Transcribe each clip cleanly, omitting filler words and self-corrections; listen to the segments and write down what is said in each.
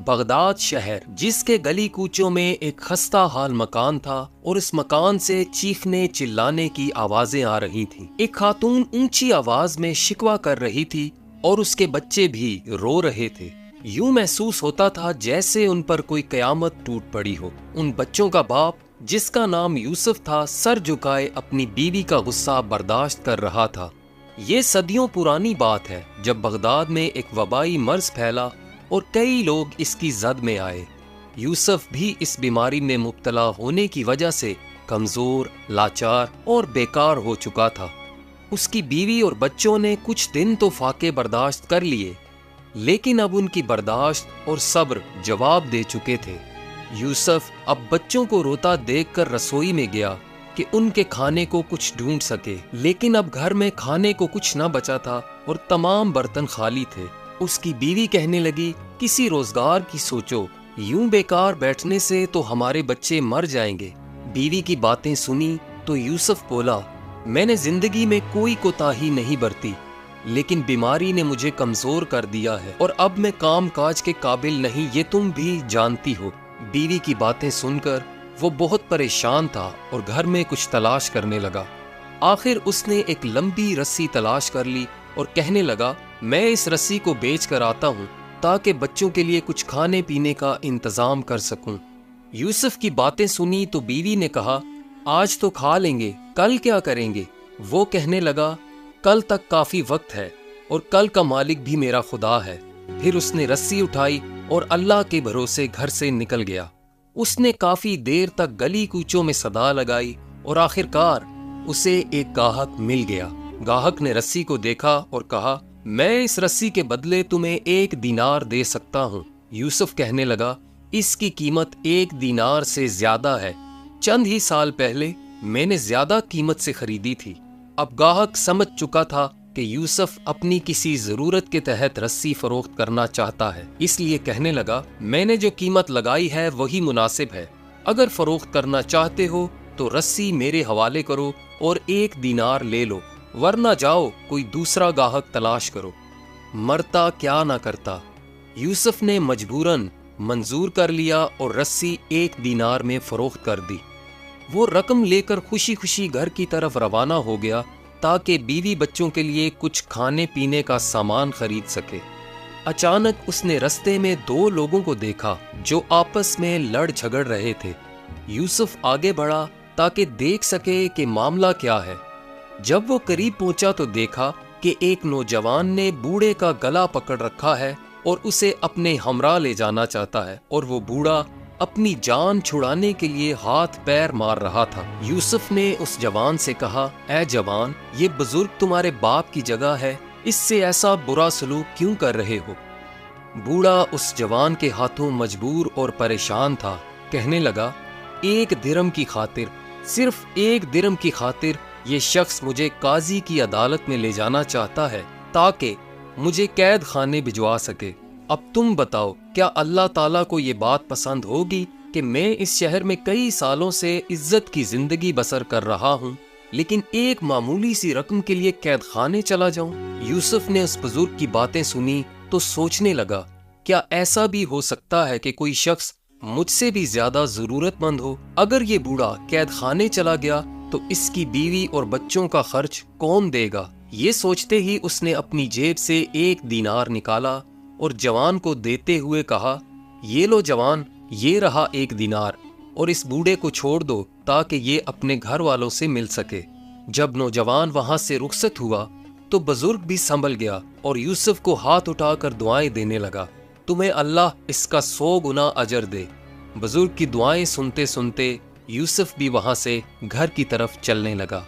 Baghdad شہر، جس کے گلی کوچوں میں ایک خستہ حال مکان تھا اور اس مکان سے چیخنے چلانے کی آوازیں آ رہی تھیں۔ ایک خاتون اونچی آواز میں شکوہ کر رہی تھی اور اس کے بچے بھی رو رہے تھے۔ یوں محسوس ہوتا تھا جیسے ان پر کوئی قیامت ٹوٹ پڑی ہو۔ ان بچوں کا باپ، جس کا نام یوسف تھا، سر جھکائے اپنی بیوی کا غصہ برداشت کر رہا تھا۔ یہ صدیوں پرانی بات ہے جب بغداد میں ایک وبائی مرض پھیلا اور کئی لوگ اس کی زد میں آئے۔ یوسف بھی اس بیماری میں مبتلا ہونے کی وجہ سے کمزور، لاچار اور بیکار ہو چکا تھا۔ اس کی بیوی اور بچوں نے کچھ دن تو فاقے برداشت کر لیے، لیکن اب ان کی برداشت اور صبر جواب دے چکے تھے۔ یوسف اب بچوں کو روتا دیکھ کر رسوئی میں گیا کہ ان کے کھانے کو کچھ ڈھونڈ سکے، لیکن اب گھر میں کھانے کو کچھ نہ بچا تھا اور تمام برتن خالی تھے۔ اس کی بیوی کہنے لگی، کسی روزگار کی سوچو، یوں بیکار بیٹھنے سے تو ہمارے بچے مر جائیں گے۔ بیوی کی باتیں سنی تو یوسف بولا، میں نے زندگی میں کوئی کوتاہی نہیں برتی، لیکن بیماری نے مجھے کمزور کر دیا ہے اور اب میں کام کاج کے قابل نہیں، یہ تم بھی جانتی ہو۔ بیوی کی باتیں سن کر وہ بہت پریشان تھا اور گھر میں کچھ تلاش کرنے لگا۔ آخر اس نے ایک لمبی رسی تلاش کر لی اور کہنے لگا، میں اس رسی کو بیچ کر آتا ہوں تاکہ بچوں کے لیے کچھ کھانے پینے کا انتظام کر سکوں۔ یوسف کی باتیں سنی تو بیوی نے کہا، آج تو کھا لیں گے، کل کیا کریں گے؟ وہ کہنے لگا، کل تک کافی وقت ہے اور کل کا مالک بھی میرا خدا ہے۔ پھر اس نے رسی اٹھائی اور اللہ کے بھروسے گھر سے نکل گیا۔ اس نے کافی دیر تک گلی کوچوں میں صدا لگائی اور آخر کار اسے ایک گاہک مل گیا۔ گاہک نے رسی کو دیکھا اور کہا، میں اس رسی کے بدلے تمہیں 1 دینار دے سکتا ہوں۔ یوسف کہنے لگا، اس کی قیمت 1 دینار سے زیادہ ہے، چند ہی سال پہلے میں نے زیادہ قیمت سے خریدی تھی۔ اب گاہک سمجھ چکا تھا کہ یوسف اپنی کسی ضرورت کے تحت رسی فروخت کرنا چاہتا ہے، اس لیے کہنے لگا، میں نے جو قیمت لگائی ہے وہی مناسب ہے، اگر فروخت کرنا چاہتے ہو تو رسی میرے حوالے کرو اور 1 دینار لے لو، ورنہ جاؤ کوئی دوسرا گاہک تلاش کرو۔ مرتا کیا نہ کرتا، یوسف نے مجبوراً منظور کر لیا اور رسی 1 دینار میں فروخت کر دی۔ وہ رقم لے کر خوشی خوشی گھر کی طرف روانہ ہو گیا تاکہ بیوی بچوں کے لیے کچھ کھانے پینے کا سامان خرید سکے۔ اچانک اس نے رستے میں 2 لوگوں کو دیکھا جو آپس میں لڑ جھگڑ رہے تھے۔ یوسف آگے بڑھا تاکہ دیکھ سکے کہ معاملہ کیا ہے۔ جب وہ قریب پہنچا تو دیکھا کہ ایک نوجوان نے بوڑھے کا گلا پکڑ رکھا ہے اور اسے اپنے ہمراہ لے جانا چاہتا ہے، اور وہ بوڑھا اپنی جان چھڑانے کے لیے ہاتھ پیر مار رہا تھا۔ یوسف نے اس جوان سے کہا، اے جوان، یہ بزرگ تمہارے باپ کی جگہ ہے، اس سے ایسا برا سلوک کیوں کر رہے ہو؟ بوڑھا اس جوان کے ہاتھوں مجبور اور پریشان تھا، کہنے لگا، 1 درم کی خاطر، صرف 1 درم کی خاطر یہ شخص مجھے قاضی کی عدالت میں لے جانا چاہتا ہے تاکہ مجھے قید خانے بھجوا سکے۔ اب تم بتاؤ، کیا اللہ تعالیٰ کو یہ بات پسند ہوگی کہ میں اس شہر میں کئی سالوں سے عزت کی زندگی بسر کر رہا ہوں، لیکن ایک معمولی سی رقم کے لیے قید خانے چلا جاؤں؟ یوسف نے اس بزرگ کی باتیں سنی تو سوچنے لگا، کیا ایسا بھی ہو سکتا ہے کہ کوئی شخص مجھ سے بھی زیادہ ضرورت مند ہو؟ اگر یہ بوڑھا قید خانے چلا گیا تو اس کی بیوی اور بچوں کا خرچ کون دے گا؟ یہ سوچتے ہی اس نے اپنی جیب سے 1 دینار نکالا اور جوان کو دیتے ہوئے کہا، یہ لو جوان، یہ رہا 1 دینار، اور اس بوڑھے کو چھوڑ دو تاکہ یہ اپنے گھر والوں سے مل سکے۔ جب نوجوان وہاں سے رخصت ہوا تو بزرگ بھی سنبھل گیا اور یوسف کو ہاتھ اٹھا کر دعائیں دینے لگا، تمہیں اللہ اس کا 100 گنا اجر دے۔ بزرگ کی دعائیں سنتے سنتے یوسف بھی وہاں سے گھر کی طرف چلنے لگا۔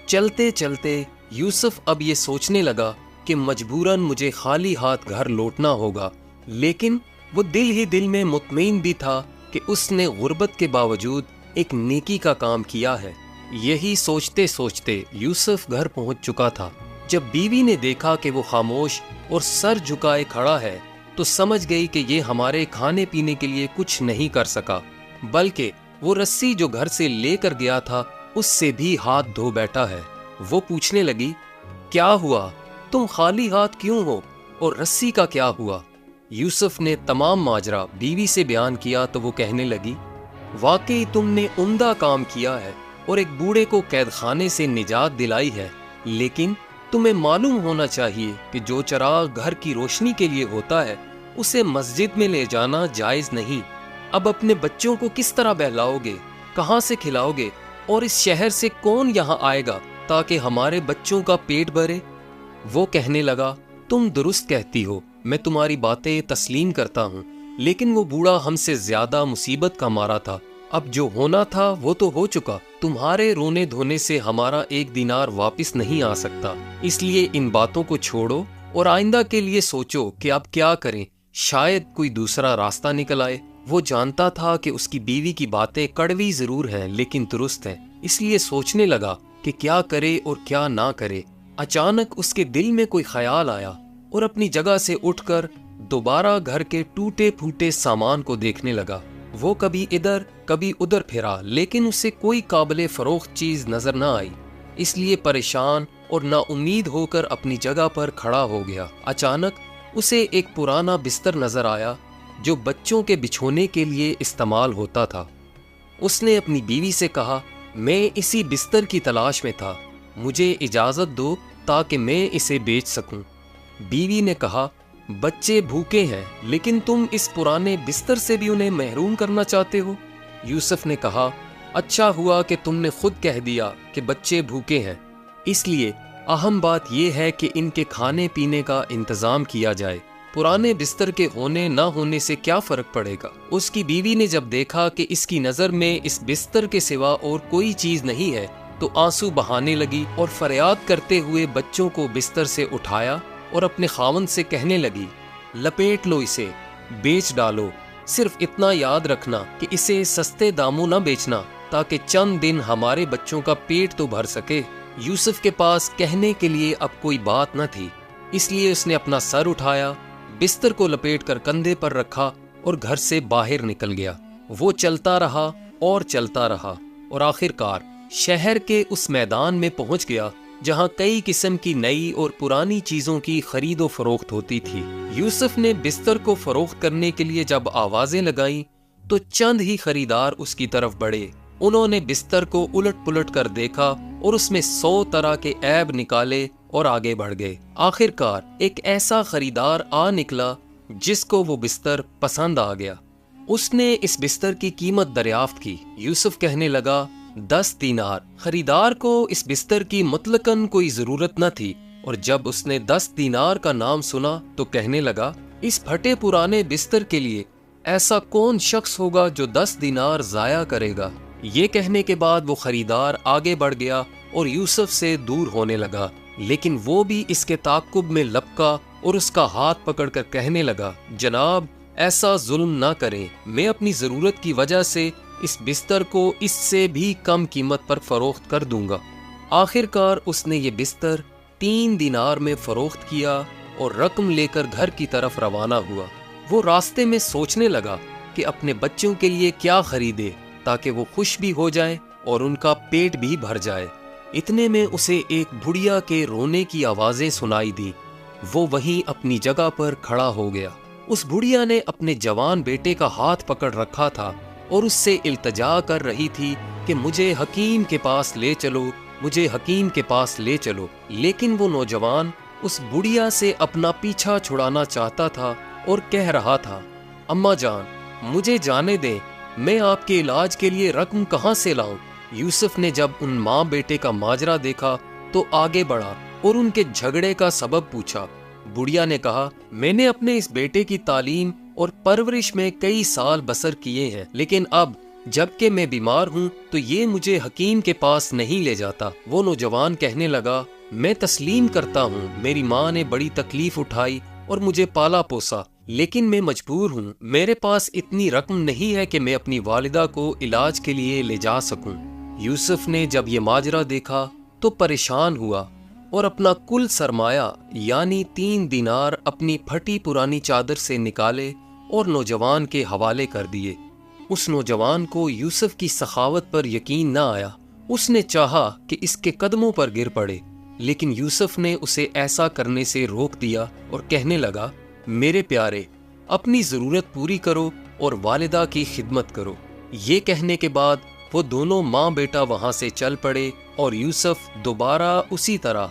چلتے چلتے یوسف اب یہ سوچنے لگا کہ مجبوراً مجھے خالی ہاتھ گھر لوٹنا ہوگا، لیکن وہ دل ہی دل میں مطمئن بھی تھا کہ اس نے غربت کے باوجود ایک نیکی کا کام کیا ہے۔ یہی سوچتے سوچتے یوسف گھر پہنچ چکا تھا۔ جب بیوی نے دیکھا کہ وہ خاموش اور سر جھکائے کھڑا ہے تو سمجھ گئی کہ یہ ہمارے کھانے پینے کے لیے کچھ نہیں کر سکا، بلکہ وہ رسی جو گھر سے لے کر گیا تھا اس سے بھی ہاتھ دھو بیٹھا ہے۔ وہ پوچھنے لگی، کیا ہوا؟ تم خالی ہاتھ کیوں ہو اور رسی کا کیا ہوا؟ یوسف نے تمام ماجرا بیوی سے بیان کیا تو وہ کہنے لگی، واقعی تم نے عمدہ کام کیا ہے اور ایک بوڑھے کو قید خانے سے نجات دلائی ہے، لیکن تمہیں معلوم ہونا چاہیے کہ جو چراغ گھر کی روشنی کے لیے ہوتا ہے اسے مسجد میں لے جانا جائز نہیں۔ اب اپنے بچوں کو کس طرح بہلاؤ گے، کہاں سے کھلاؤ گے، اور اس شہر سے کون یہاں آئے گا تاکہ ہمارے بچوں کا پیٹ بھرے؟ وہ کہنے لگا، تم درست کہتی ہو، میں تمہاری باتیں تسلیم کرتا ہوں، لیکن وہ بوڑھا ہم سے زیادہ مصیبت کا مارا تھا۔ اب جو ہونا تھا وہ تو ہو چکا، تمہارے رونے دھونے سے ہمارا 1 دینار واپس نہیں آ سکتا، اس لیے ان باتوں کو چھوڑو اور آئندہ کے لیے سوچو کہ اب کیا کریں، شاید کوئی دوسرا راستہ نکل آئے۔ وہ جانتا تھا کہ اس کی بیوی کی باتیں کڑوی ضرور ہیں لیکن درست ہیں، اس لیے سوچنے لگا کہ کیا کرے اور کیا نہ کرے۔ اچانک اس کے دل میں کوئی خیال آیا اور اپنی جگہ سے اٹھ کر دوبارہ گھر کے ٹوٹے پھوٹے سامان کو دیکھنے لگا۔ وہ کبھی ادھر کبھی ادھر پھرا لیکن اسے کوئی قابل فروخت چیز نظر نہ آئی، اس لیے پریشان اور نا امید ہو کر اپنی جگہ پر کھڑا ہو گیا۔ اچانک اسے ایک پرانا بستر نظر آیا جو بچوں کے بچھونے کے لیے استعمال ہوتا تھا۔ اس نے اپنی بیوی سے کہا، میں اسی بستر کی تلاش میں تھا، مجھے اجازت دو تاکہ میں اسے بیچ سکوں۔ بیوی نے کہا، بچے بھوکے ہیں لیکن تم اس پرانے بستر سے بھی انہیں محروم کرنا چاہتے ہو؟ یوسف نے کہا، اچھا ہوا کہ تم نے خود کہہ دیا کہ بچے بھوکے ہیں، اس لیے اہم بات یہ ہے کہ ان کے کھانے پینے کا انتظام کیا جائے، پرانے بستر کے ہونے نہ ہونے سے کیا فرق پڑے گا۔ اس کی بیوی نے جب دیکھا کہ اس کی نظر میں اس بستر کے سوا اور کوئی چیز نہیں ہے تو آنسو بہانے لگی اور فریاد کرتے ہوئے بچوں کو بستر سے اٹھایا اور اپنے خاوند سے کہنے لگی، لپیٹ لو اسے، بیچ ڈالو، صرف اتنا یاد رکھنا کہ اسے سستے داموں نہ بیچنا تاکہ چند دن ہمارے بچوں کا پیٹ تو بھر سکے۔ یوسف کے پاس کہنے کے لیے اب کوئی بات نہ تھی، اس لیے اس نے اپنا سر اٹھایا، بستر کو لپیٹ کر کندھے پر رکھا اور گھر سے باہر نکل گیا۔ وہ چلتا رہا اور چلتا رہا اور آخر کار شہر کے اس میدان میں پہنچ گیا جہاں کئی قسم کی نئی اور پرانی چیزوں کی خرید و فروخت ہوتی تھی۔ یوسف نے بستر کو فروخت کرنے کے لیے جب آوازیں لگائیں تو چند ہی خریدار اس کی طرف بڑھے۔ انہوں نے بستر کو الٹ پلٹ کر دیکھا اور اس میں 100 طرح کے عیب نکالے اور آگے بڑھ گئے۔ آخر کار ایک ایسا خریدار آ نکلا جس کو وہ بستر پسند آ گیا۔ اس نے اس بستر کی قیمت دریافت کی۔ یوسف کہنے لگا، 10 دینار۔ خریدار کو اس بستر کی مطلقاً کوئی ضرورت نہ تھی، اور جب اس نے 10 دینار کا نام سنا تو کہنے لگا، اس پھٹے پرانے بستر کے لیے ایسا کون شخص ہوگا جو 10 دینار ضائع کرے گا؟ یہ کہنے کے بعد وہ خریدار آگے بڑھ گیا اور یوسف سے دور ہونے لگا، لیکن وہ بھی اس کے تعاقب میں لپکا اور اس کا ہاتھ پکڑ کر کہنے لگا، جناب ایسا ظلم نہ کریں، میں اپنی ضرورت کی وجہ سے اس بستر کو اس سے بھی کم قیمت پر فروخت کر دوں گا۔ آخر کار اس نے یہ بستر 3 دینار میں فروخت کیا اور رقم لے کر گھر کی طرف روانہ ہوا۔ وہ راستے میں سوچنے لگا کہ اپنے بچوں کے لیے کیا خریدے تاکہ وہ خوش بھی ہو جائیں اور ان کا پیٹ بھی بھر جائے۔ اتنے میں اسے ایک بڑھیا کے رونے کی آوازیں سنائی دی۔ وہ وہیں اپنی جگہ پر کھڑا ہو گیا۔ اس بڑھیا نے اپنے جوان بیٹے کا ہاتھ پکڑ رکھا تھا اور اس سے التجا کر رہی تھی کہ مجھے حکیم کے پاس لے چلو، مجھے حکیم کے پاس لے چلو، لیکن وہ نوجوان اس بڑھیا سے اپنا پیچھا چھڑانا چاہتا تھا اور کہہ رہا تھا، اماں جان مجھے جانے دیں، میں آپ کے علاج کے لیے رقم کہاں سے لاؤں؟ یوسف نے جب ان ماں بیٹے کا ماجرا دیکھا تو آگے بڑھا اور ان کے جھگڑے کا سبب پوچھا۔ بڑھیا نے کہا، میں نے اپنے اس بیٹے کی تعلیم اور پرورش میں کئی سال بسر کیے ہیں، لیکن اب جب کہ میں بیمار ہوں تو یہ مجھے حکیم کے پاس نہیں لے جاتا۔ وہ نوجوان کہنے لگا، میں تسلیم کرتا ہوں، میری ماں نے بڑی تکلیف اٹھائی اور مجھے پالا پوسا، لیکن میں مجبور ہوں، میرے پاس اتنی رقم نہیں ہے کہ میں اپنی والدہ کو علاج کے لیے لے جا سکوں۔ یوسف نے جب یہ ماجرا دیکھا تو پریشان ہوا اور اپنا کل سرمایہ یعنی 3 دینار اپنی پھٹی پرانی چادر سے نکالے اور نوجوان کے حوالے کر دیے۔ اس نوجوان کو یوسف کی سخاوت پر یقین نہ آیا۔ اس نے چاہا کہ اس کے قدموں پر گر پڑے، لیکن یوسف نے اسے ایسا کرنے سے روک دیا اور کہنے لگا، میرے پیارے، اپنی ضرورت پوری کرو اور والدہ کی خدمت کرو۔ یہ کہنے کے بعد وہ دونوں ماں بیٹا وہاں سے چل پڑے اور یوسف دوبارہ اسی طرح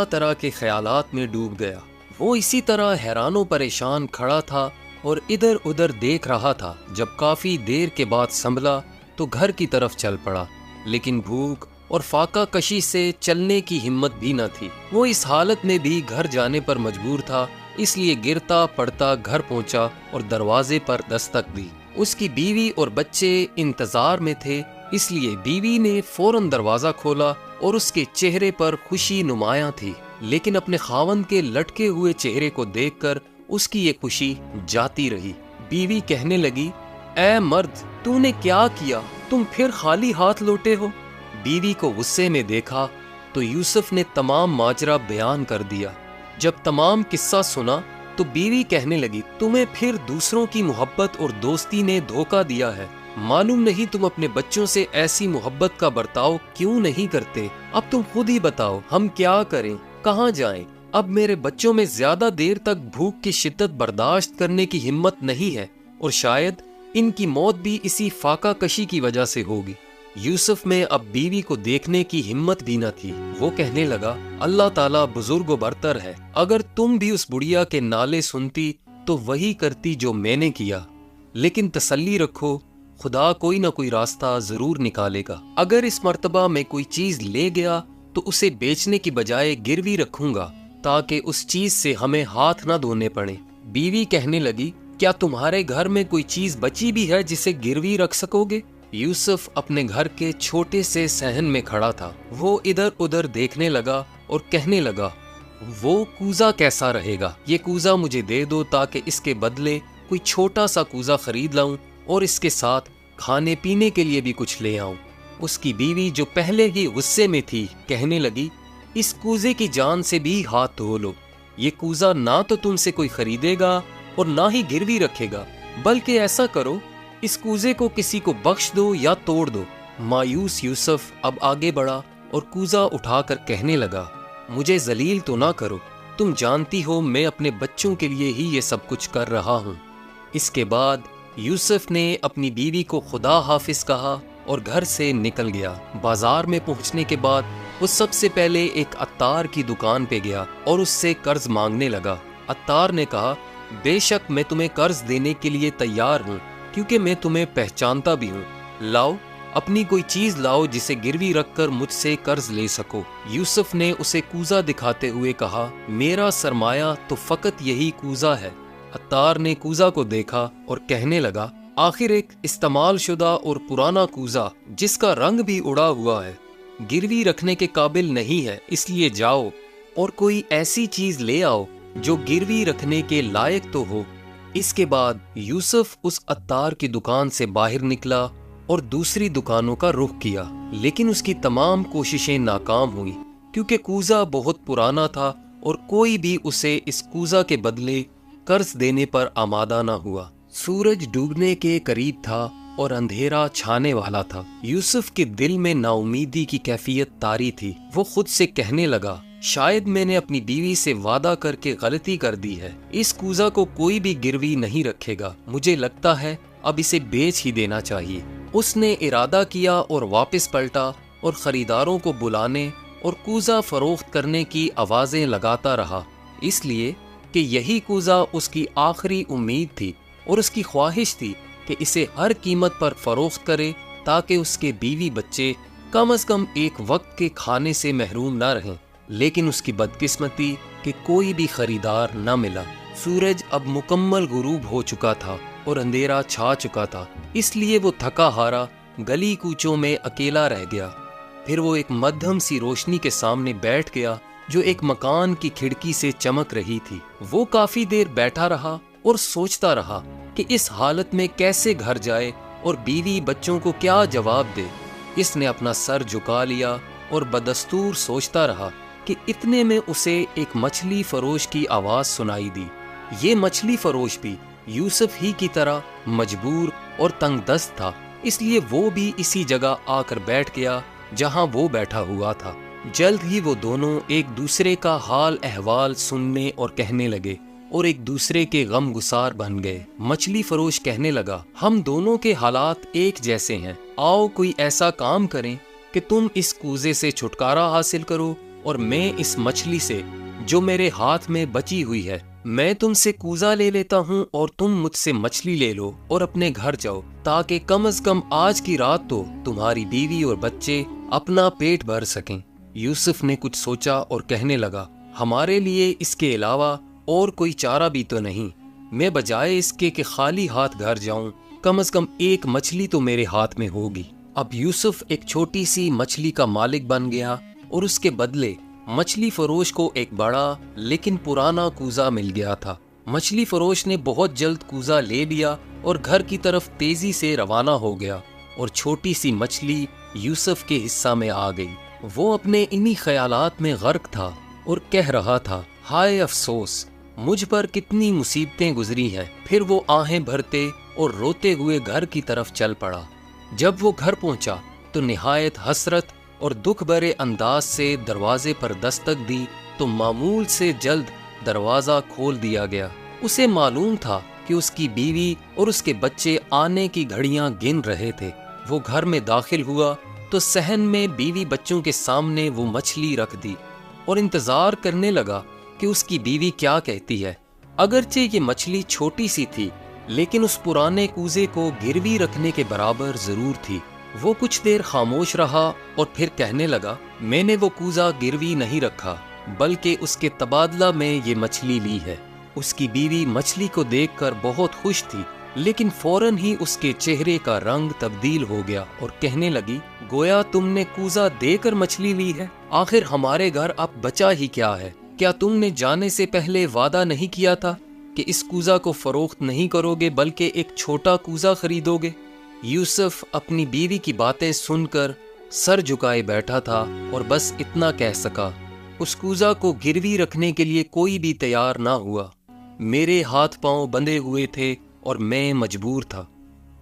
طرح کے خیالات میں ڈوب گیا۔ وہ اسی طرح حیران و پریشان کھڑا تھا اور ادھر ادھر دیکھ رہا تھا۔ جب کافی دیر کے بعد سنبھلا تو گھر کی طرف چل پڑا، لیکن بھوک اور فاقہ کشی سے چلنے کی ہمت بھی نہ تھی۔ وہ اس حالت میں بھی گھر جانے پر مجبور تھا، اس لیے گرتا پڑتا گھر پہنچا اور دروازے پر دستک دی۔ اس کی بیوی اور بچے انتظار میں تھے، اس لیے بیوی نے فوراً دروازہ کھولا اور اس کے چہرے پر خوشی نمایاں تھی، لیکن اپنے خاوند کے لٹکے ہوئے چہرے کو دیکھ کر اس کی یہ خوشی جاتی رہی۔ بیوی کہنے لگی، اے مرد، تو نے کیا کیا؟ تم پھر خالی ہاتھ لوٹے ہو؟ بیوی کو غصے میں دیکھا تو یوسف نے تمام ماجرا بیان کر دیا۔ جب تمام قصہ سنا تو بیوی کہنے لگی، تمہیں پھر دوسروں کی محبت اور دوستی نے دھوکہ دیا ہے۔ معلوم نہیں تم اپنے بچوں سے ایسی محبت کا برتاؤ کیوں نہیں کرتے؟ اب تم خود ہی بتاؤ، ہم کیا کریں، کہاں جائیں؟ اب میرے بچوں میں زیادہ دیر تک بھوک کی شدت برداشت کرنے کی ہمت نہیں ہے، اور شاید ان کی موت بھی اسی فاقہ کشی کی وجہ سے ہوگی۔ یوسف میں اب بیوی کو دیکھنے کی ہمت بھی نہ تھی۔ وہ کہنے لگا، اللہ تعالیٰ بزرگ و برتر ہے، اگر تم بھی اس بڑھیا کے نالے سنتی تو وہی کرتی جو میں نے کیا، لیکن تسلی رکھو، خدا کوئی نہ کوئی راستہ ضرور نکالے گا۔ اگر اس مرتبہ میں کوئی چیز لے گیا تو اسے بیچنے کی بجائے گروی رکھوں گا، تاکہ اس چیز سے ہمیں ہاتھ نہ دھونے پڑیں۔ بیوی کہنے لگی، کیا تمہارے گھر میں کوئی چیز بچی بھی ہے جسے گروی رکھ سکو گے؟ یوسف اپنے گھر کے چھوٹے سے صحن میں کھڑا تھا۔ وہ ادھر ادھر دیکھنے لگا اور کہنے لگا، وہ کوزہ کیسا رہے گا؟ یہ کوزہ مجھے دے دو تاکہ اس کے بدلے کوئی چھوٹا سا کوزہ خرید لاؤں اور اس کے ساتھ کھانے پینے کے لیے بھی کچھ لے آؤں۔ اس کی بیوی جو پہلے ہی غصے میں تھی کہنے لگی، اس کوزے کی جان سے بھی ہاتھ دھو لو۔ یہ کوزہ نہ تو تم سے کوئی خریدے گا اور نہ ہی گروی رکھے گا، بلکہ ایسا کرو، اس کوزے کو کسی کو بخش دو یا توڑ دو۔ مایوس یوسف اب آگے بڑھا اور کوزہ اٹھا کر کہنے لگا، مجھے ذلیل تو نہ کرو، تم جانتی ہو میں اپنے بچوں کے لیے ہی یہ سب کچھ کر رہا ہوں۔ اس کے بعد یوسف نے اپنی بیوی کو خدا حافظ کہا اور گھر سے نکل گیا۔ بازار میں پہنچنے کے بعد وہ سب سے پہلے ایک عطار کی دکان پہ گیا اور اس سے قرض مانگنے لگا۔ عطار نے کہا، بے شک میں تمہیں قرض دینے کے لیے تیار ہوں، کیونکہ میں تمہیں پہچانتا بھی ہوں۔ لاؤ، اپنی کوئی چیز لاؤ جسے گروی رکھ کر مجھ سے قرض لے سکو۔ یوسف نے اسے کوزہ دکھاتے ہوئے کہا، میرا سرمایہ تو فقط یہی کوزہ ہے۔ عطار نے کوزہ کو دیکھا اور کہنے لگا، آخر ایک استعمال شدہ اور پرانا کوزہ جس کا رنگ بھی اڑا ہوا ہے، گروی رکھنے کے قابل نہیں ہے، اس لیے جاؤ اور کوئی ایسی چیز لے آؤ جو گروی رکھنے کے لائق تو ہو۔ اس کے بعد یوسف اس عطار کی دکان سے باہر نکلا اور دوسری دکانوں کا رخ کیا، لیکن اس کی تمام کوششیں ناکام ہوئیں، کیونکہ کوزہ بہت پرانا تھا اور کوئی بھی اسے اس کوزہ کے بدلے قرض دینے پر آمادہ نہ ہوا۔ سورج ڈوبنے کے قریب تھا اور اندھیرا چھانے والا تھا۔ یوسف کے دل میں نا امیدی کی کیفیت طاری تھی۔ وہ خود سے کہنے لگا، شاید میں نے اپنی بیوی سے وعدہ کر کے غلطی کر دی ہے، اس کوزہ کو کوئی بھی گروی نہیں رکھے گا، مجھے لگتا ہے اب اسے بیچ ہی دینا چاہیے۔ اس نے ارادہ کیا اور واپس پلٹا اور خریداروں کو بلانے اور کوزہ فروخت کرنے کی آوازیں لگاتا رہا، اس لیے کہ یہی کوزہ اس کی آخری امید تھی اور اس کی خواہش تھی کہ اسے ہر قیمت پر فروخت کرے تاکہ اس کے بیوی بچے کم از کم ایک وقت کے کھانے سے محروم نہ رہیں۔ لیکن اس کی بدقسمتی کہ کوئی بھی خریدار نہ ملا۔ سورج اب مکمل غروب ہو چکا تھا اور اندھیرا چھا چکا تھا، اس لیے وہ تھکا ہارا گلی کوچوں میں اکیلا رہ گیا۔ پھر وہ ایک مدھم سی روشنی کے سامنے بیٹھ گیا جو ایک مکان کی کھڑکی سے چمک رہی تھی۔ وہ کافی دیر بیٹھا رہا اور سوچتا رہا کہ اس حالت میں کیسے گھر جائے اور بیوی بچوں کو کیا جواب دے۔ اس نے اپنا سر جھکا لیا اور بدستور سوچتا رہا کہ اتنے میں اسے ایک مچھلی فروش کی آواز سنائی دی۔ یہ مچھلی فروش بھی یوسف ہی کی طرح مجبور اور تنگ دست تھا، اس لیے وہ بھی اسی جگہ آ کر بیٹھ گیا جہاں وہ بیٹھا ہوا تھا۔ جلد ہی وہ دونوں ایک دوسرے کا حال احوال سننے اور کہنے لگے، اور ایک دوسرے کے غم گسار بن گئے۔ مچھلی فروش کہنے لگا، ہم دونوں کے حالات ایک جیسے ہیں، آؤ کوئی ایسا کام کریں کہ تم اس کوزے سے چھٹکارا حاصل کرو اور میں اس مچھلی سے جو میرے ہاتھ میں بچی ہوئی ہے، میں تم سے کوزہ لے لیتا ہوں اور تم مجھ سے مچھلی لے لو اور اپنے گھر جاؤ، تاکہ کم از کم آج کی رات تو تمہاری بیوی اور بچے اپنا پیٹ بھر سکیں۔ یوسف نے کچھ سوچا اور کہنے لگا، ہمارے لیے اس کے علاوہ اور کوئی چارہ بھی تو نہیں، میں بجائے اس کے کہ خالی ہاتھ گھر جاؤں، کم از کم ایک مچھلی تو میرے ہاتھ میں ہوگی۔ اب یوسف ایک چھوٹی سی مچھلی کا مالک بن گیا اور اس کے بدلے مچھلی فروش کو ایک بڑا لیکن پرانا کوزہ مل گیا تھا۔ مچھلی فروش نے بہت جلد کوزہ لے لیا اور گھر کی طرف تیزی سے روانہ ہو گیا، اور چھوٹی سی مچھلی یوسف کے حصہ میں آ گئی۔ وہ اپنے انہی خیالات میں غرق تھا اور کہہ رہا تھا، ہائے افسوس، مجھ پر کتنی مصیبتیں گزری ہیں۔ پھر وہ آہیں بھرتے اور روتے ہوئے گھر کی طرف چل پڑا۔ جب وہ گھر پہنچا تو نہایت حسرت اور دکھ بھرے انداز سے دروازے پر دستک دی تو معمول سے جلد دروازہ کھول دیا گیا۔ اسے معلوم تھا کہ اس کی بیوی اور اس کے بچے آنے کی گھڑیاں گن رہے تھے۔ وہ گھر میں داخل ہوا تو صحن میں بیوی بچوں کے سامنے وہ مچھلی رکھ دی اور انتظار کرنے لگا کہ اس کی بیوی کیا کہتی ہے۔ اگرچہ یہ مچھلی چھوٹی سی تھی، لیکن اس پرانے کوزے کو گروی رکھنے کے برابر ضرور تھی۔ وہ کچھ دیر خاموش رہا اور پھر کہنے لگا، میں نے وہ کوزہ گروی نہیں رکھا، بلکہ اس کے تبادلہ میں یہ مچھلی لی ہے۔ اس کی بیوی مچھلی کو دیکھ کر بہت خوش تھی، لیکن فوراً ہی اس کے چہرے کا رنگ تبدیل ہو گیا اور کہنے لگی، گویا تم نے کوزہ دے کر مچھلی لی ہے؟ آخر ہمارے گھر اب بچا ہی کیا ہے؟ کیا تم نے جانے سے پہلے وعدہ نہیں کیا تھا کہ اس کوزہ کو فروخت نہیں کرو گے بلکہ ایک چھوٹا کوزہ خریدو گے؟ یوسف اپنی بیوی کی باتیں سن کر سر جھکائے بیٹھا تھا اور بس اتنا کہہ سکا، اس کوزہ کو گروی رکھنے کے لیے کوئی بھی تیار نہ ہوا۔ میرے ہاتھ پاؤں بندھے ہوئے تھے اور میں مجبور تھا۔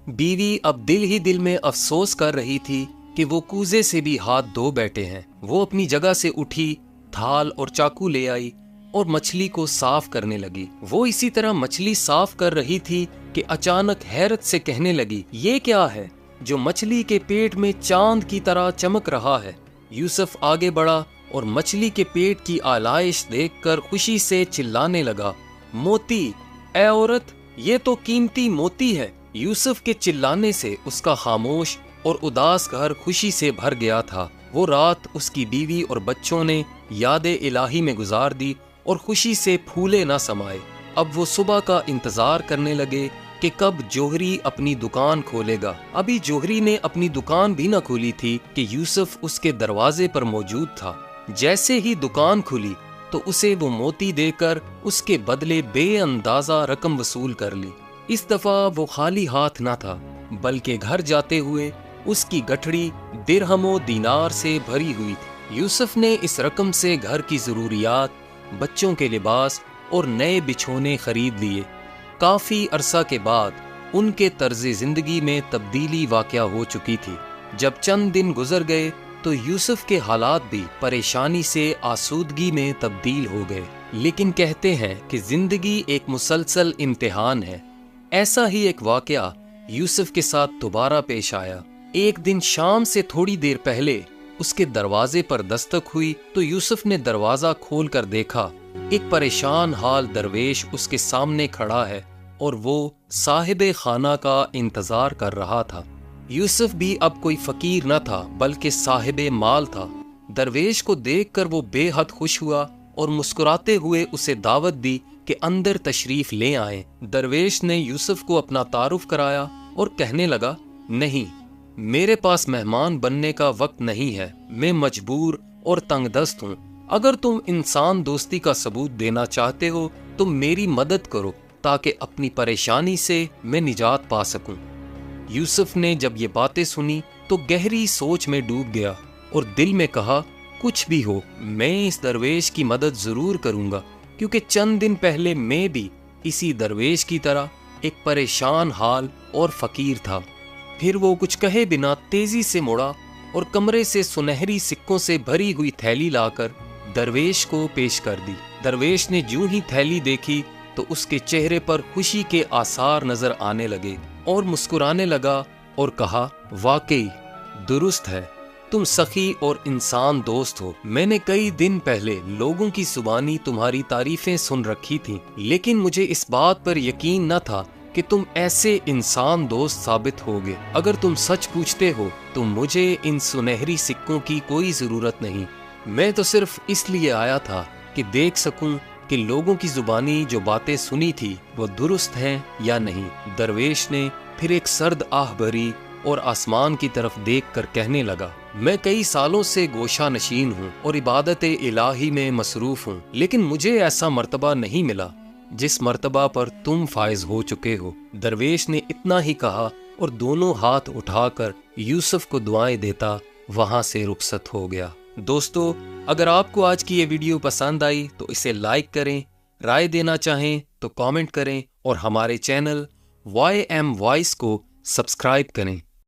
بیوی اب دل ہی دل میں افسوس کر رہی تھی کہ وہ کوزے سے بھی ہاتھ دھو بیٹھے ہیں۔ وہ اپنی جگہ سے اٹھی، تھال اور چاقو لے آئی اور مچھلی کو صاف کرنے لگی۔ وہ اسی طرح مچھلی صاف کر رہی تھی کہ اچانک حیرت سے کہنے لگی، یہ کیا ہے جو مچھلی کے پیٹ میں چاند کی طرح چمک رہا ہے؟ یوسف آگے بڑھا اور مچھلی کے پیٹ کی آلائش دیکھ کر خوشی سے چلانے لگا، موتی، اے عورت، یہ تو قیمتی موتی ہے۔ یوسف کے چلانے سے اس کا خاموش اور اداس گھر خوشی سے بھر گیا تھا۔ وہ رات اس کی بیوی اور بچوں نے یاد الہی میں گزار دی اور خوشی سے پھولے نہ سمائے۔ اب وہ صبح کا انتظار کرنے لگے کہ کب جوہری اپنی دکان کھولے گا۔ ابھی جوہری نے اپنی دکان بھی نہ کھولی تھی کہ یوسف اس کے دروازے پر موجود تھا۔ جیسے ہی دکان کھلی تو اسے وہ موتی دے کر اس کے بدلے بے اندازہ رقم وصول کر لی۔ اس دفعہ وہ خالی ہاتھ نہ تھا، بلکہ گھر جاتے ہوئے اس کی گٹھڑی درہم و دینار سے بھری ہوئی تھی۔ یوسف نے اس رقم سے گھر کی ضروریات، بچوں کے لباس اور نئے بچھونے خرید لیے۔ کافی عرصہ کے بعد ان کے طرز زندگی میں تبدیلی واقع ہو چکی تھی۔ جب چند دن گزر گئے تو یوسف کے حالات بھی پریشانی سے آسودگی میں تبدیل ہو گئے۔ لیکن کہتے ہیں کہ زندگی ایک مسلسل امتحان ہے۔ ایسا ہی ایک واقعہ یوسف کے ساتھ دوبارہ پیش آیا۔ ایک دن شام سے تھوڑی دیر پہلے اس کے دروازے پر دستک ہوئی تو یوسف نے دروازہ کھول کر دیکھا، ایک پریشان حال درویش اس کے سامنے کھڑا ہے اور وہ صاحب خانہ کا انتظار کر رہا تھا۔ یوسف بھی اب کوئی فقیر نہ تھا بلکہ صاحب مال تھا۔ درویش کو دیکھ کر وہ بے حد خوش ہوا اور مسکراتے ہوئے اسے دعوت دی کہ اندر تشریف لے آئیں۔ درویش نے یوسف کو اپنا تعارف کرایا اور کہنے لگا، نہیں، میرے پاس مہمان بننے کا وقت نہیں ہے، میں مجبور اور تنگ دست ہوں۔ اگر تم انسان دوستی کا ثبوت دینا چاہتے ہو تو میری مدد کرو تاکہ اپنی پریشانی سے میں نجات پا سکوں۔ یوسف نے جب یہ باتیں سنی تو گہری سوچ میں ڈوب گیا اور دل میں کہا، کچھ بھی ہو میں اس درویش کی مدد ضرور کروں گا، کیونکہ چند دن پہلے میں بھی اسی درویش کی طرح ایک پریشان حال اور فقیر تھا۔ پھر وہ کچھ کہے بنا تیزی سے مڑا اور کمرے سے سنہری سکوں سے بھری ہوئی تھیلی لا کر درویش کو پیش کر دی۔ درویش نے جوں ہی تھیلی دیکھی تو اس کے چہرے پر خوشی کے آثار نظر آنے لگے اور مسکرانے لگا اور کہا، واقعی درست ہے، تم سخی اور انسان دوست ہو۔ میں نے کئی دن پہلے لوگوں کی زبانی تمہاری تعریفیں سن رکھی تھیں، لیکن مجھے اس بات پر یقین نہ تھا کہ تم ایسے انسان دوست ثابت ہوگے۔ اگر تم سچ پوچھتے ہو تو مجھے ان سنہری سکوں کی کوئی ضرورت نہیں، میں تو صرف اس لیے آیا تھا کہ دیکھ سکوں کہ لوگوں کی زبانی جو باتیں سنی تھی وہ درست ہیں یا نہیں۔ درویش نے پھر ایک سرد آہ بھری اور آسمان کی طرف دیکھ کر کہنے لگا، میں کئی سالوں سے گوشہ نشین ہوں اور عبادت الہی میں مصروف ہوں، لیکن مجھے ایسا مرتبہ نہیں ملا جس مرتبہ پر تم فائز ہو چکے ہو۔ درویش نے اتنا ہی کہا اور دونوں ہاتھ اٹھا کر یوسف کو دعائیں دیتا وہاں سے رخصت ہو گیا۔ دوستو، اگر آپ کو آج کی یہ ویڈیو پسند آئی تو اسے لائک کریں، رائے دینا چاہیں تو کامنٹ کریں اور ہمارے چینل YM وائس کو سبسکرائب کریں۔